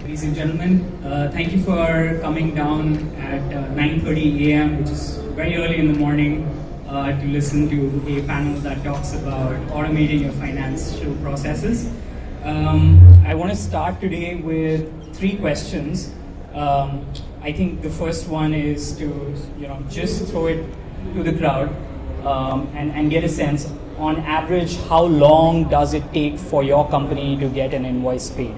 Ladies and gentlemen, thank you for coming down at 9:30 a.m., which is very early in the morning, to listen to a panel that talks about automating your financial processes. I want to start today with three questions. I think the first one is to just throw it to the crowd and get a sense. On average, how long does it take for your company to get an invoice paid?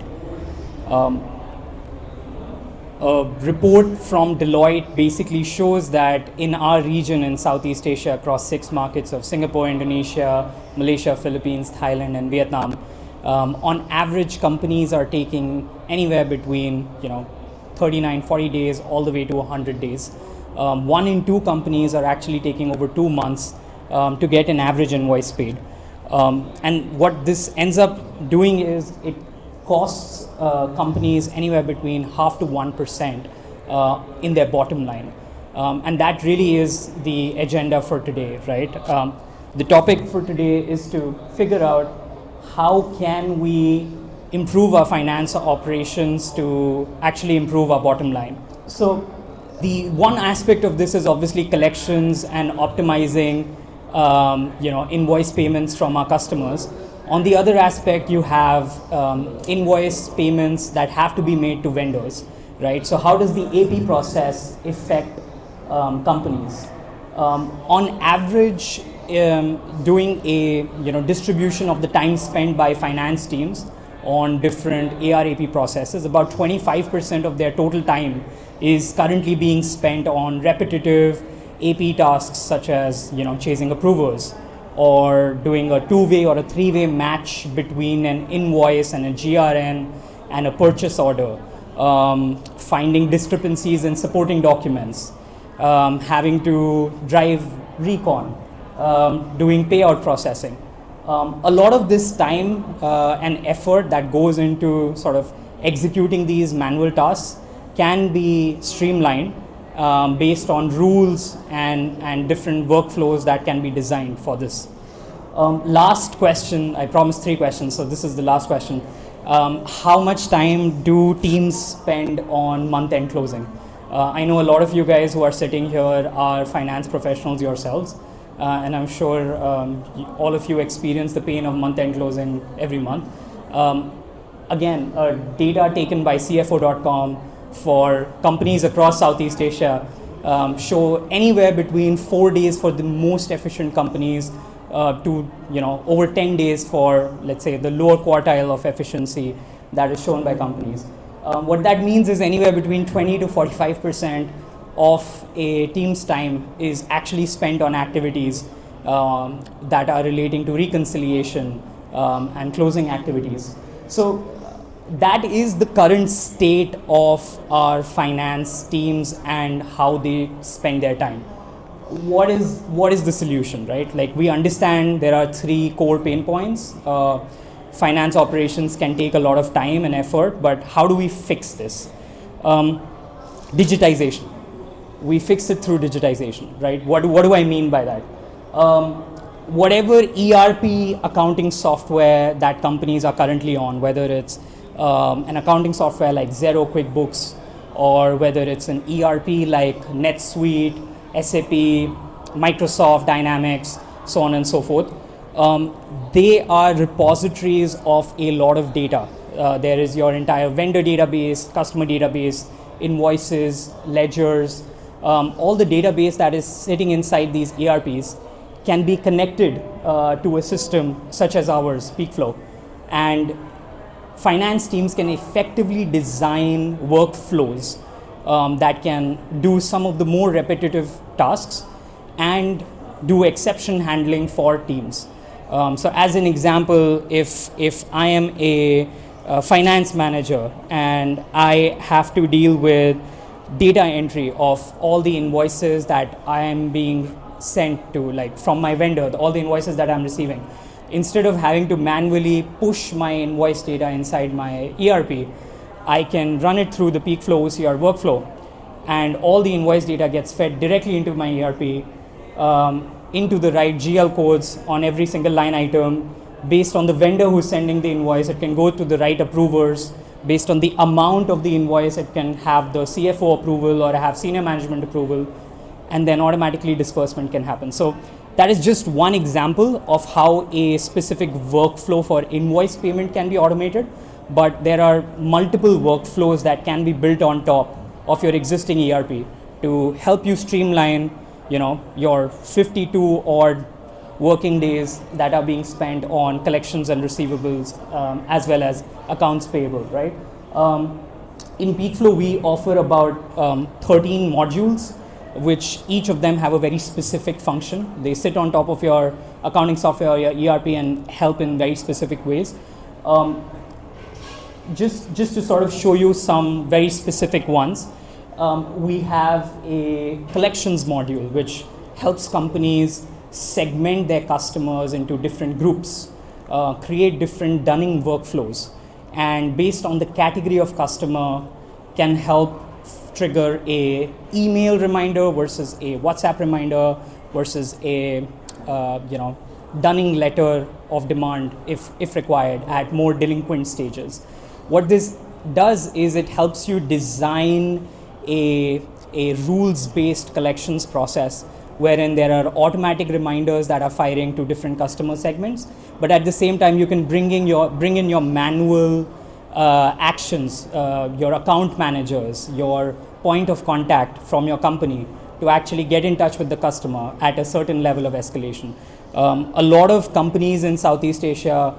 A report from Deloitte basically shows that in our region in Southeast Asia, across 6 markets of Singapore, Indonesia, Malaysia, Philippines, Thailand, and Vietnam, on average, companies are taking anywhere between 39, 40 days all the way to 100 days. 1 in 2 companies are actually taking over 2 months to get an average invoice paid. And what this ends up doing is it costs companies anywhere between 0.5% to 1% in their bottom line. And that really is the agenda for today, right? The topic for today is to figure out how can we improve our finance operations to actually improve our bottom line. So the one aspect of this is obviously collections and optimizing invoice payments from our customers. On the other aspect, you have invoice payments that have to be made to vendors, right? So how does the AP process affect companies? On average, doing a distribution of the time spent by finance teams on different AR/AP processes, about 25% of their total time is currently being spent on repetitive AP tasks such as chasing approvers, or doing a 2-way or a 3-way match between an invoice and a GRN and a purchase order, finding discrepancies in supporting documents, having to drive recon, doing payout processing. A lot of this time and effort that goes into sort of executing these manual tasks can be streamlined based on rules and different workflows that can be designed for this. Last question, I promised 3 questions, so this is the last question. How much time do teams spend on month-end closing? I know a lot of you guys who are sitting here are finance professionals yourselves, and I'm sure all of you experience the pain of month-end closing every month. Again, data taken by CFO.com for companies across Southeast Asia show anywhere between 4 days for the most efficient companies to over 10 days for, let's say, the lower quartile of efficiency that is shown by companies. What that means is anywhere between 20 to 45% of a team's time is actually spent on activities that are relating to reconciliation and closing activities. So that is the current state of our finance teams and how they spend their time. What is the solution, right? Like, we understand there are 3 core pain points. Finance operations can take a lot of time and effort, but how do we fix this? Digitization. We fix it through digitization, right? What do I mean by that? Whatever ERP accounting software that companies are currently on, whether it's an accounting software like Xero, QuickBooks, or whether it's an ERP like NetSuite, SAP, Microsoft Dynamics, so on and so forth, they are repositories of a lot of data. There is your entire vendor database, customer database, invoices, ledgers, all the database that is sitting inside these ERPs can be connected to a system such as ours, PeakFlow, and finance teams can effectively design workflows that can do some of the more repetitive tasks and do exception handling for teams. So as an example, if I am a finance manager and I have to deal with data entry of all the invoices that I am being sent to, like from my vendor, all the invoices that I'm receiving, instead of having to manually push my invoice data inside my ERP, I can run it through the PeakFlow OCR workflow, and all the invoice data gets fed directly into my ERP, into the right GL codes on every single line item. Based on the vendor who's sending the invoice, it can go to the right approvers Based on the amount of the invoice, it can have the CFO approval or have senior management approval, and then automatically disbursement can happen. So that is just one example of how a specific workflow for invoice payment can be automated, but there are multiple workflows that can be built on top of your existing ERP to help you streamline, your 52 odd working days that are being spent on collections and receivables, as well as accounts payable, right? In Peakflow, we offer about 13 modules, which each of them have a very specific function. They sit on top of your accounting software or your ERP and help in very specific ways. Just to sort of show you some very specific ones, we have a collections module which helps companies segment their customers into different groups, create different dunning workflows, and based on the category of customer can help trigger a email reminder versus a WhatsApp reminder versus a dunning letter of demand if required at more delinquent stages. What this does is it helps you design a rules-based collections process wherein there are automatic reminders that are firing to different customer segments, but at the same time you can bring in your manual actions, your account managers, your point of contact from your company to actually get in touch with the customer at a certain level of escalation. A lot of companies in Southeast Asia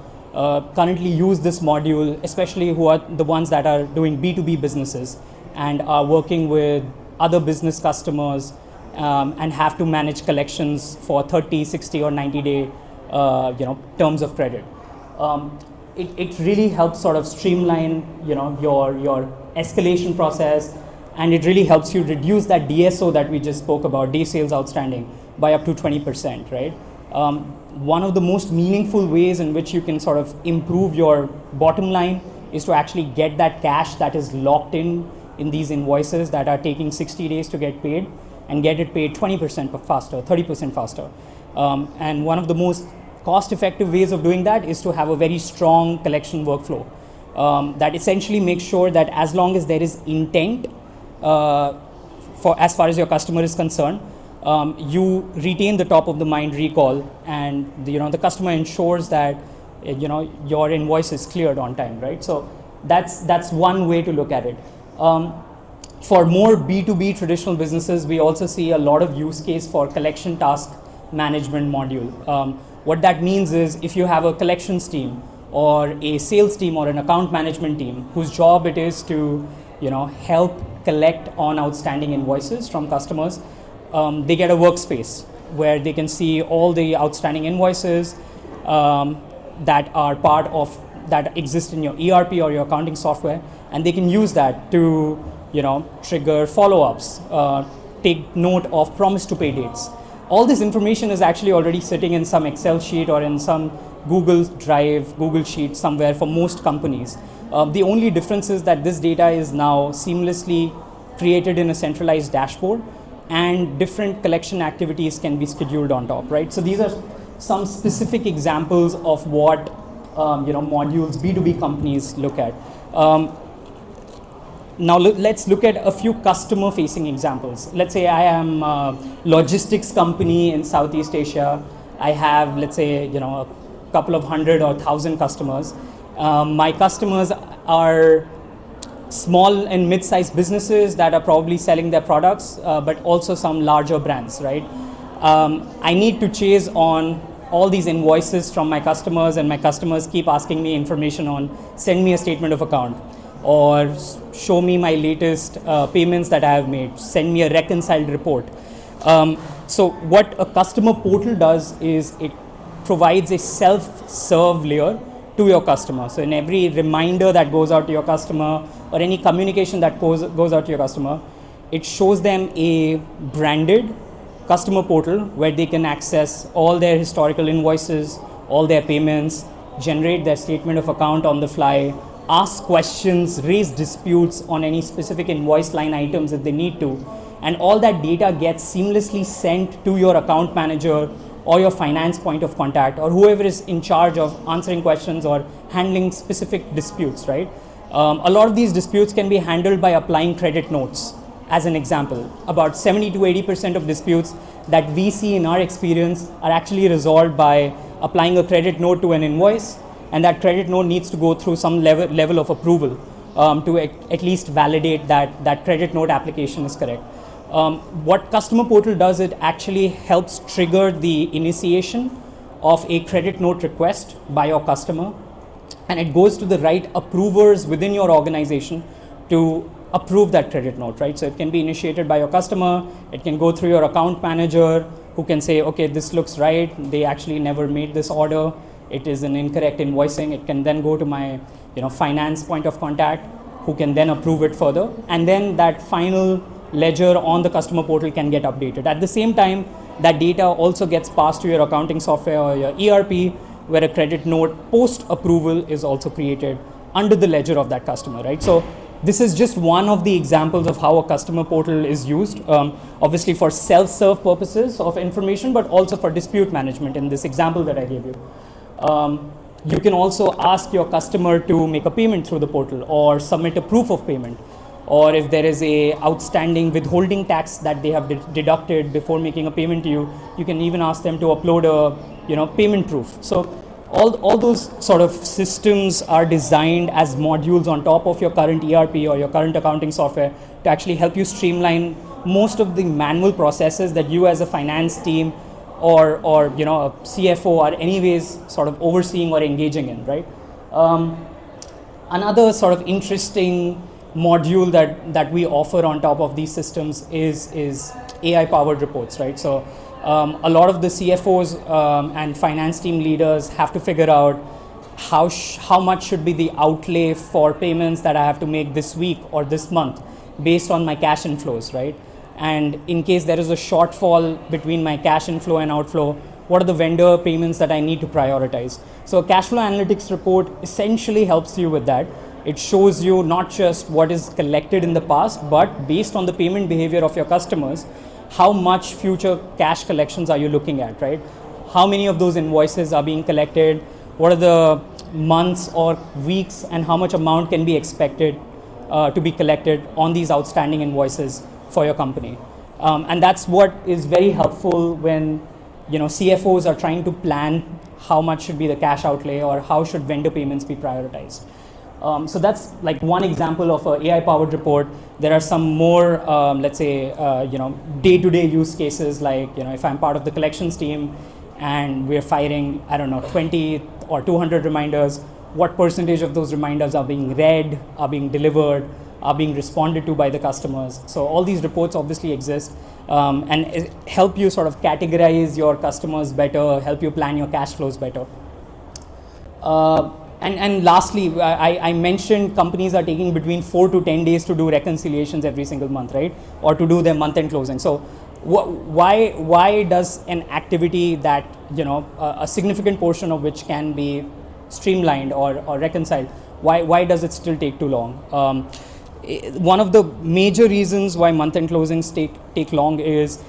currently use this module, especially who are the ones that are doing B2B businesses and are working with other business customers and have to manage collections for 30, 60 or 90 day terms of credit. It really helps sort of streamline your escalation process, and it really helps you reduce that DSO that we just spoke about, day sales outstanding, by up to 20%, right? One of the most meaningful ways in which you can sort of improve your bottom line is to actually get that cash that is locked in these invoices that are taking 60 days to get paid, and get it paid 20% faster, 30% faster. And one of the most cost-effective ways of doing that is to have a very strong collection workflow that essentially makes sure that as long as there is intent for as far as your customer is concerned, you retain the top of the mind recall, and the customer ensures that your invoice is cleared on time, right? So that's one way to look at it. For more B2B traditional businesses, we also see a lot of use case for collection task management module. What that means is if you have a collections team or a sales team or an account management team whose job it is to help collect on outstanding invoices from customers, they get a workspace where they can see all the outstanding invoices that are part of that exist in your ERP or your accounting software, and they can use that to trigger follow-ups, take note of promise to pay dates. All this information is actually already sitting in some Excel sheet or in some Google Drive, Google Sheet somewhere for most companies. The only difference is that this data is now seamlessly created in a centralized dashboard, and different collection activities can be scheduled on top, right? So these are some specific examples of what modules B2B companies look at. Now let's look at a few customer-facing examples. Let's say I am a logistics company in Southeast Asia. I have, let's say, a couple of 100 or 1,000 customers. My customers are small and mid-sized businesses that are probably selling their products, but also some larger brands, right? I need to chase on all these invoices from my customers, and my customers keep asking me information on send me a statement of account, or show me my latest payments that I have made, send me a reconciled report. So what a customer portal does is it provides a self-serve layer to your customer. So in every reminder that goes out to your customer or any communication that goes out to your customer, it shows them a branded customer portal where they can access all their historical invoices, all their payments, generate their statement of account on the fly, ask questions, raise disputes on any specific invoice line items if they need to, and all that data gets seamlessly sent to your account manager or your finance point of contact or whoever is in charge of answering questions or handling specific disputes, right? A lot of these disputes can be handled by applying credit notes. As an example, about 70 to 80% of disputes that we see in our experience are actually resolved by applying a credit note to an invoice, and that credit note needs to go through some level of approval to at least validate that credit note application is correct. What Customer Portal does, it actually helps trigger the initiation of a credit note request by your customer, and it goes to the right approvers within your organization to approve that credit note, right? So it can be initiated by your customer, it can go through your account manager, who can say, okay, this looks right, they actually never made this order, it is an incorrect invoicing. It can then go to my finance point of contact, who can then approve it further, and then that final ledger on the Customer Portal can get updated. At the same time, that data also gets passed to your accounting software or your ERP, where a credit note post approval is also created under the ledger of that customer, right? So this is just one of the examples of how a Customer Portal is used, obviously for self-serve purposes of information, but also for dispute management in this example that I gave you. You can also ask your customer to make a payment through the portal or submit a proof of payment, or if there is a outstanding withholding tax that they have deducted before making a payment to you, you can even ask them to upload a payment proof. So all those sort of systems are designed as modules on top of your current ERP or your current accounting software to actually help you streamline most of the manual processes that you as a finance team or a CFO are anyways sort of overseeing or engaging in, right? Another sort of interesting module that we offer on top of these systems is AI-powered reports, right? So a lot of the CFOs and finance team leaders have to figure out how much should be the outlay for payments that I have to make this week or this month based on my cash inflows, right? And in case there is a shortfall between my cash inflow and outflow, what are the vendor payments that I need to prioritize? So a cash flow analytics report essentially helps you with that. It shows you not just what is collected in the past, but based on the payment behavior of your customers, how much future cash collections are you looking at, right? How many of those invoices are being collected? What are the months or weeks, and how much amount can be expected to be collected on these outstanding invoices for your company? And that's what is very helpful when CFOs are trying to plan how much should be the cash outlay or how should vendor payments be prioritized. So that's like one example of an AI-powered report. There are some more, let's say, day-to-day use cases, like if I'm part of the collections team and we're firing, 20 or 200 reminders, what percentage of those reminders are being read, are being delivered, are being responded to by the customers? So all these reports obviously exist and help you sort of categorize your customers better, help you plan your cash flows better. And lastly, I mentioned companies are taking between 4 to 10 days to do reconciliations every single month, right? Or to do their month-end closing. So why does an activity that, a significant portion of which can be streamlined or reconciled, why does it still take too long? One of the major reasons why month-end closings take long is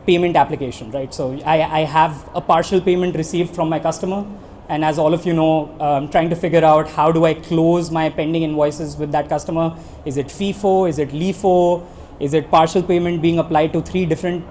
payment application, right? So I have a partial payment received from my customer, and as all of you know, I'm trying to figure out how do I close my pending invoices with that customer. Is it FIFO? Is it LIFO? Is it partial payment being applied to 3 different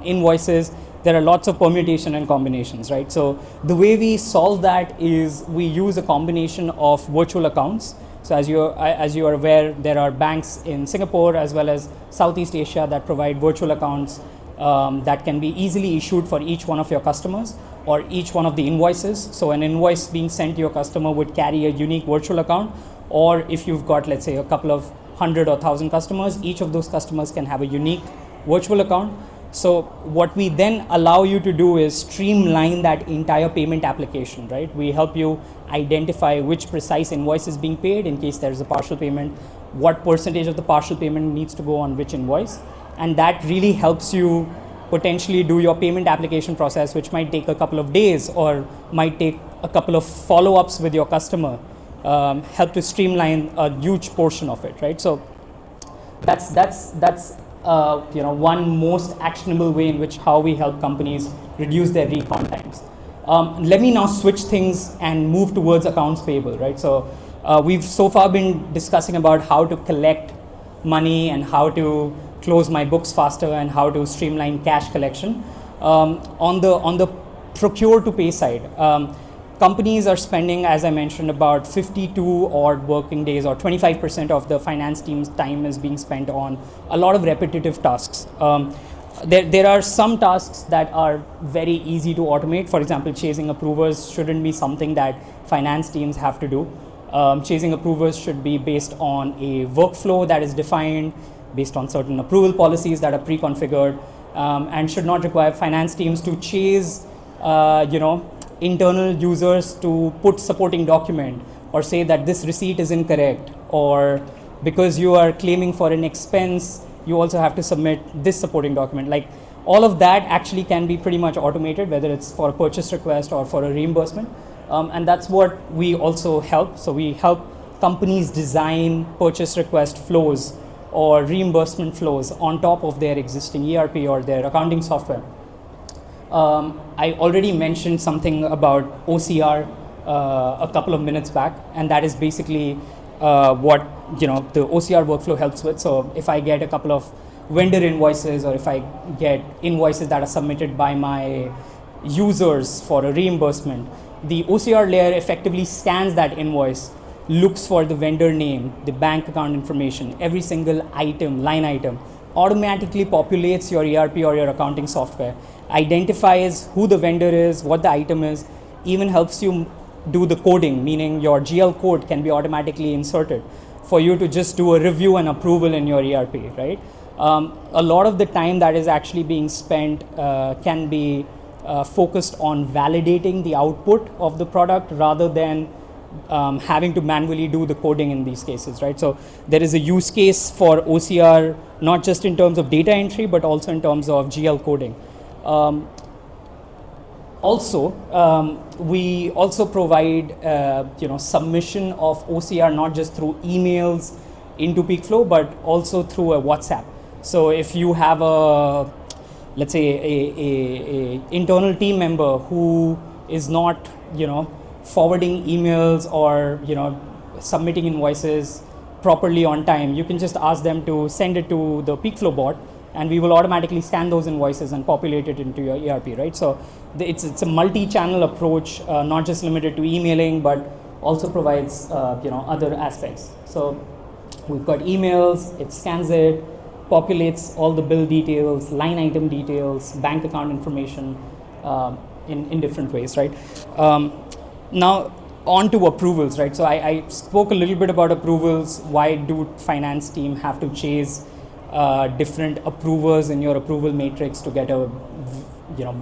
invoices? There are lots of permutation and combinations, right? So the way we solve that is we use a combination of virtual accounts. So as you are aware, there are banks in Singapore as well as Southeast Asia that provide virtual accounts that can be easily issued for each one of your customers or each one of the invoices. So an invoice being sent to your customer would carry a unique virtual account, or if you've got, let's say, a couple of 100 or 1,000 customers, each of those customers can have a unique virtual account. So what we then allow you to do is streamline that entire payment application, right? We help you identify which precise invoice is being paid in case there is a partial payment, what percentage of the partial payment needs to go on which invoice. And that really helps you potentially do your payment application process, which might take a couple of days or might take a couple of follow-ups with your customer, help to streamline a huge portion of it, right? So that's one most actionable way in which how we help companies reduce their recon times. Let me now switch things and move towards accounts payable, right? So We've so far been discussing about how to collect money and how to close my books faster and how to streamline cash collection. On the procure to pay side, companies are spending, as I mentioned, about 52 odd working days, or 25% of the finance team's time is being spent on a lot of repetitive tasks. There are some tasks that are very easy to automate. For example, chasing approvers shouldn't be something that finance teams have to do. Chasing approvers should be based on a workflow that is defined, based on certain approval policies that are pre-configured, and should not require finance teams to chase, internal users to put supporting document or say that this receipt is incorrect, or because you are claiming for an expense, you also have to submit this supporting document. Like, all of that actually can be pretty much automated, whether it's for a purchase request or for a reimbursement. And that's what we also help. So we help companies design purchase request flows or reimbursement flows on top of their existing ERP or their accounting software. I already mentioned something about OCR a couple of minutes back, and that is basically what the OCR workflow helps with. So if I get a couple of vendor invoices, or if I get invoices that are submitted by my users for a reimbursement, the OCR layer effectively scans that invoice, looks for the vendor name, the bank account information, every single item, line item, automatically populates your ERP or your accounting software, identifies who the vendor is, what the item is, even helps you do the coding, meaning your GL code can be automatically inserted for you to just do a review and approval in your ERP, right? A lot of the time that is actually being spent can be focused on validating the output of the product rather than having to manually do the coding in these cases, right? So there is a use case for OCR, not just in terms of data entry, but also in terms of GL coding. We also provide submission of OCR not just through emails into Peakflow, but also through a WhatsApp. So if you have let's say a internal team member who is not forwarding emails or submitting invoices properly on time, you can just ask them to send it to the Peakflow bot, and we will automatically scan those invoices and populate it into your ERP, right? So it's a multi-channel approach, not just limited to emailing, but also provides other aspects. So we've got emails, it scans it, populates all the bill details, line item details, bank account information in different ways, right? Now on to approvals, right? So I spoke a little bit about approvals. Why do finance team have to chase different approvers in your approval matrix to get a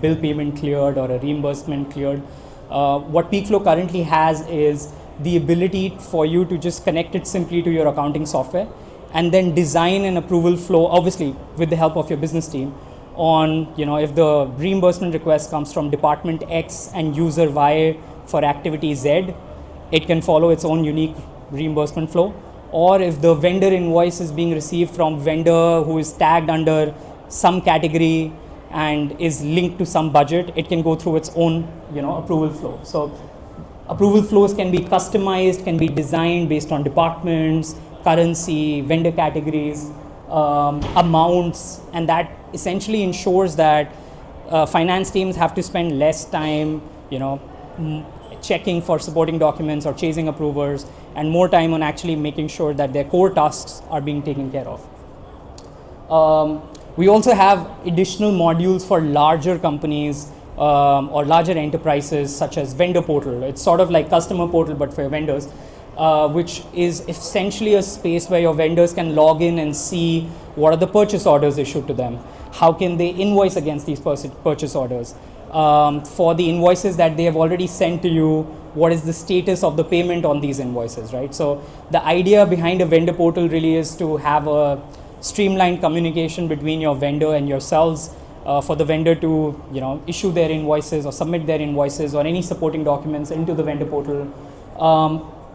bill payment cleared or a reimbursement cleared? What Peakflow currently has is the ability for you to just connect it simply to your accounting software and then design an approval flow, obviously with the help of your business team, on if the reimbursement request comes from department X and user Y for activity Z, it can follow its own unique reimbursement flow. Or if the vendor invoice is being received from vendor who is tagged under some category and is linked to some budget, it can go through its own approval flow. So approval flows can be customized, can be designed based on departments, currency, vendor categories, amounts, and that essentially ensures that finance teams have to spend less time checking for supporting documents or chasing approvers, and more time on actually making sure that their core tasks are being taken care of. We also have additional modules for larger companies or larger enterprises, such as vendor portal. It's sort of like customer portal but for vendors, which is essentially a space where your vendors can log in and see what are the purchase orders issued to them, how can they invoice against these purchase orders, for the invoices that they have already sent to you, what is the status of the payment on these invoices, right? So the idea behind a vendor portal really is to have a streamlined communication between your vendor and yourselves, for the vendor to issue their invoices or submit their invoices or any supporting documents into the vendor portal.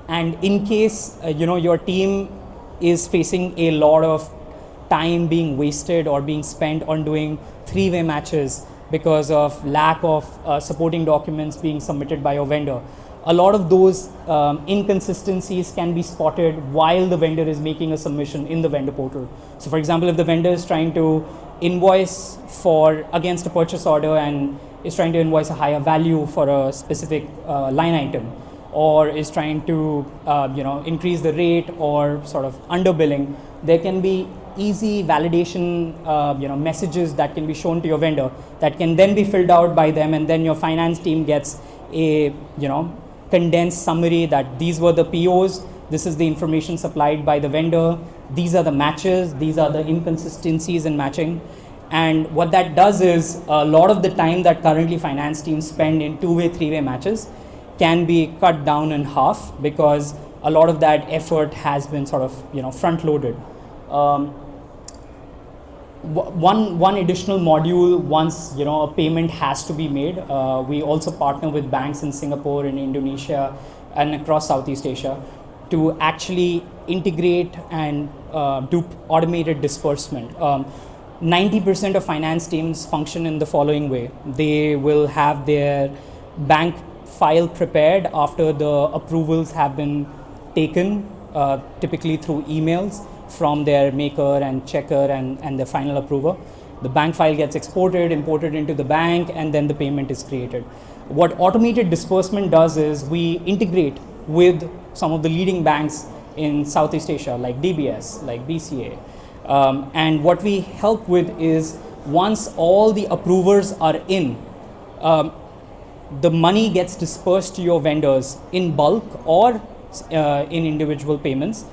And in case your team is facing a lot of time being wasted or being spent on doing three-way matches because of lack of supporting documents being submitted by your vendor, a lot of those inconsistencies can be spotted while the vendor is making a submission in the vendor portal. So for example, if the vendor is trying to invoice for against a purchase order and is trying to invoice a higher value for a specific line item, or is trying to increase the rate or sort of underbilling, there can be easy validation messages that can be shown to your vendor that can then be filled out by them, and then your finance team gets a condensed summary that these were the POs, this is the information supplied by the vendor, these are the matches, these are the inconsistencies in matching. And what that does is a lot of the time that currently finance teams spend in two-way, three-way matches can be cut down in half, because a lot of that effort has been sort of front-loaded. One additional module, once a payment has to be made, we also partner with banks in Singapore, in Indonesia, and across Southeast Asia to actually integrate and do automated disbursement. 90% of finance teams function in the following way. They will have their bank file prepared after the approvals have been taken, typically through emails from their maker and checker and the final approver. The bank file gets exported, imported into the bank, and then the payment is created. What automated disbursement does is we integrate with some of the leading banks in Southeast Asia, like DBS, like BCA. And what we help with is, once all the approvers are in, the money gets dispersed to your vendors in bulk or in individual payments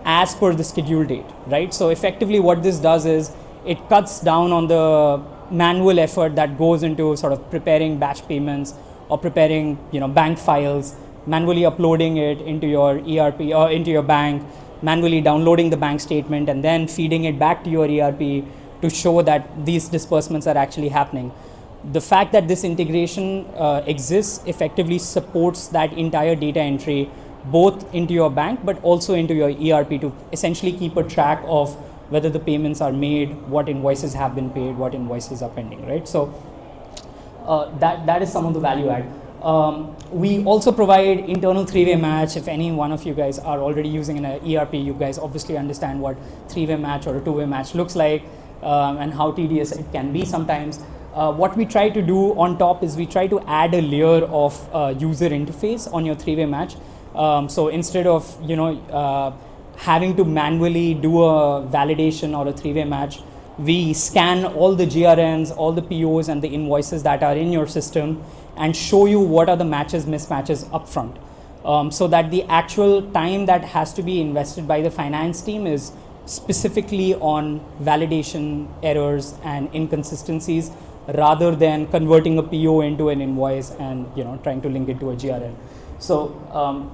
as per the schedule date, right? So effectively what this does is it cuts down on the manual effort that goes into sort of preparing batch payments or preparing bank files, manually uploading it into your ERP or into your bank, manually downloading the bank statement and then feeding it back to your ERP to show that these disbursements are actually happening. The fact that this integration exists effectively supports that entire data entry both into your bank but also into your ERP to essentially keep a track of whether the payments are made, what invoices have been paid, what invoices are pending, right? So that is some of the value add. We also provide internal three-way match. If any one of you guys are already using an ERP, you guys obviously understand what three-way match or a two-way match looks like and how tedious it can be sometimes. What we try to do on top is we try to add a layer of user interface on your three-way match. So instead of having to manually do a validation or a three-way match, we scan all the GRNs, all the POs and the invoices that are in your system and show you what are the matches, mismatches upfront. So that the actual time that has to be invested by the finance team is specifically on validation errors and inconsistencies, rather than converting a PO into an invoice and trying to link it to a GRN. So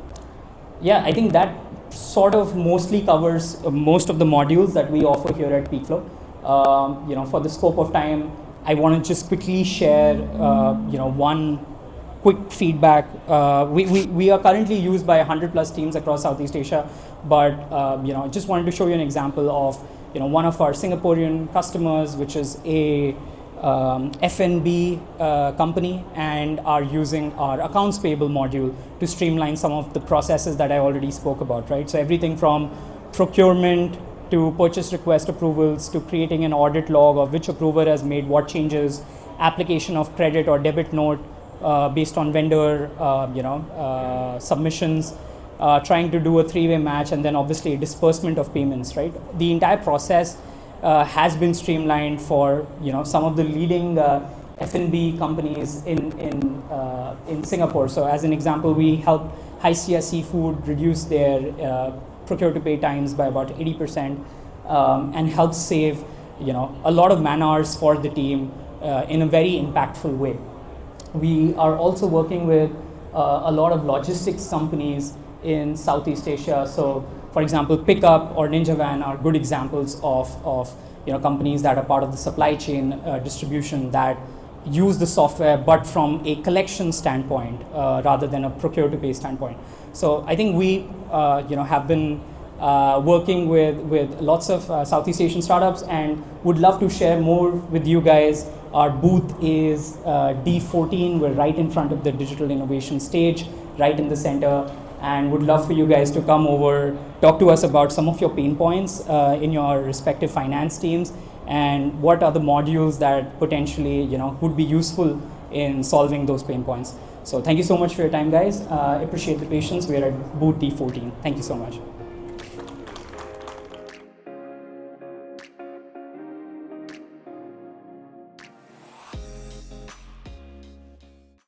yeah, I think that sort of mostly covers most of the modules that we offer here at Peakflow. For the scope of time, I want to just quickly share one quick feedback. We are currently used by 100 plus teams across Southeast Asia, but just wanted to show you an example of one of our Singaporean customers, which is a F&B company, and are using our accounts payable module to streamline some of the processes that I already spoke about, right? So everything from procurement to purchase request approvals to creating an audit log of which approver has made what changes, application of credit or debit note based on vendor submissions, trying to do a three-way match, and then obviously disbursement of payments, right? The entire process has been streamlined for some of the leading F&B companies in Singapore. So as an example, we help Haisia Seafood reduce their procure to pay times by about 80% and help save a lot of man hours for the team in a very impactful way. We are also working with a lot of logistics companies in Southeast Asia. So for example, Pickup or Ninja Van are good examples of companies that are part of the supply chain distribution that use the software, but from a collection standpoint rather than a procure to pay standpoint. So I think we have been working with lots of Southeast Asian startups and would love to share more with you guys. Our booth is D14. We're right in front of the digital innovation stage, right in the center, and would love for you guys to come over, talk to us about some of your pain points in your respective finance teams, and what are the modules that potentially would be useful in solving those pain points. So thank you so much for your time, guys. Appreciate the patience. We're at booth D14. Thank you so much.